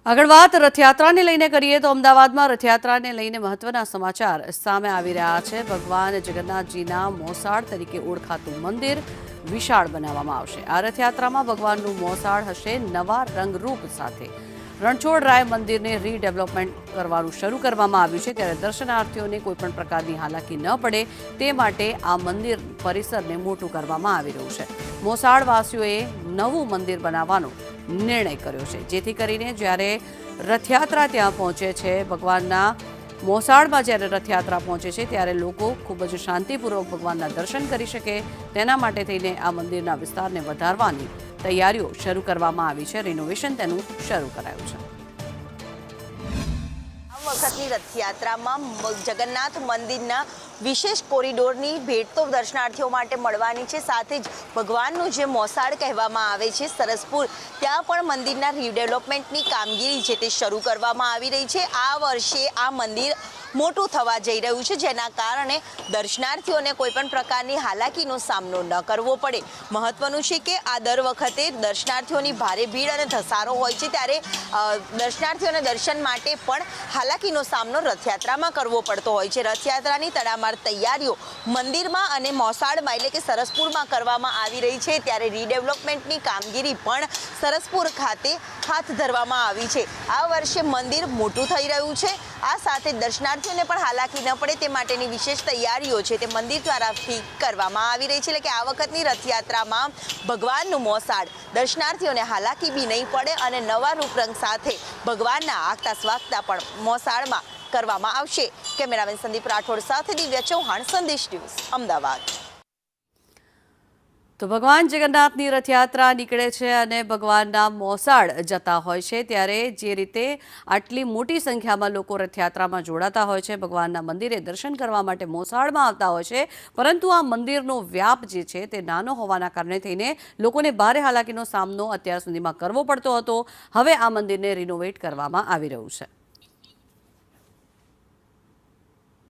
આગળ વાત રથયાત્રાને લઈને કરીએ તો અમદાવાદમાં રથયાત્રાને લઈને મહત્વના સમાચાર સામે આવી રહ્યા છે। ભગવાન જગન્નાથજીના મોસાળ તરીકે ઓળખાતું મંદિર વિશાળ બનાવવામાં આવશે। આ રથયાત્રામાં ભગવાનનું મોસાળ હશે નવા રંગરૂપ સાથે। રણછોડરાય મંદિરને રીડેવલપમેન્ટ કરવાનું શરૂ કરવામાં આવ્યું છે, ત્યારે દર્શનાર્થીઓને કોઈપણ પ્રકારની હાલાકી ન પડે તે માટે આ મંદિર પરિસરને મોટું કરવામાં આવી રહ્યું છે। મોસાળવાસીઓએ નવું મંદિર બનાવવાનો નિર્ણય કર્યો છે, જેથી કરીને જ્યારે રથયાત્રા ત્યાં પહોંચે છે, ભગવાનના મોસાળમાં જ્યારે રથયાત્રા પહોંચે છે ત્યારે લોકો ખૂબ જ શાંતિપૂર્વક ભગવાનના દર્શન કરી શકે તેના માટે થઈને આ મંદિરના વિસ્તારને વધારવાની તૈયારીઓ શરૂ કરવામાં આવી છે। રિનોવેશન તેનું શરૂ કરાયું છે। વખતની રથયાત્રામાં જગન્નાથ મંદિરના વિશેષ કોરિડોરની ભેટ તો દર્શનાર્થીઓ માટે મળવાની છે, સાથે જ ભગવાનનું જે મોસાળ કહેવામાં આવે છે સરસપુર, ત્યાં પણ મંદિરના રીડેવલપમેન્ટની કામગીરી છે તે શરૂ કરવામાં આવી રહી છે। આ વર્ષે આ મંદિર મોટું થવા જઈ રહ્યું છે, જેના કારણે દર્શનાર્થીઓને કોઈપણ પ્રકારની હાલાકીનો સામનો ન કરવો પડે। મહત્વનું છે કે આ દર વખતે દર્શનાર્થીઓની ભારે ભીડ અને ધસારો હોય છે, ત્યારે દર્શનાર્થીઓને દર્શન માટે પણ હાલાકીનો સામનો રથયાત્રામાં કરવો પડતો હોય છે। રથયાત્રાની તડામાર તૈયારીઓ મંદિરમાં અને મોસાળમાં એટલે કે સરસપુરમાં કરવામાં આવી રહી છે, ત્યારે રીડેવલપમેન્ટની કામગીરી પણ સરસપુર ખાતે હાથ ધરવામાં આવી છે। આ વર્ષે મંદિર મોટું થઈ રહ્યું છે, આ સાથે દર્શનાર્થીઓને પણ હાલાકી ન પડે તે માટેની વિશેષ તૈયારીઓ છે તે મંદિર દ્વારાથી કરવામાં આવી રહી છે। એટલે કે આ વખતની રથયાત્રામાં ભગવાનનું મોસાળ દર્શનાર્થીઓને હાલાકી બી નહીં પડે અને નવા રૂપરંગ સાથે ભગવાનના આગતા સ્વાગતા પણ મોસાળમાં કરવામાં આવશે। કેમેરામેન સંદીપ રાઠોડ સાથે દિવ્યા ચૌહાણ, સંદેશ ન્યૂઝ, અમદાવાદ। તો ભગવાન જગન્નાથની રથયાત્રા નીકળે છે અને ભગવાનના મોસાળ જતા હોય છે, ત્યારે જે રીતે આટલી મોટી સંખ્યામાં લોકો રથયાત્રામાં જોડાતા હોય છે, ભગવાનના મંદિરે દર્શન કરવા માટે મોસાળમાં આવતા હોય છે, પરંતુ આ મંદિરનો વ્યાપ જે છે તે નાનો હોવાના કારણે થઈને લોકોને ભારે હાલાકીનો સામનો અત્યાર સુધીમાં કરવો પડતો હતો। હવે આ મંદિરને રિનોવેટ કરવામાં આવી રહ્યું છે।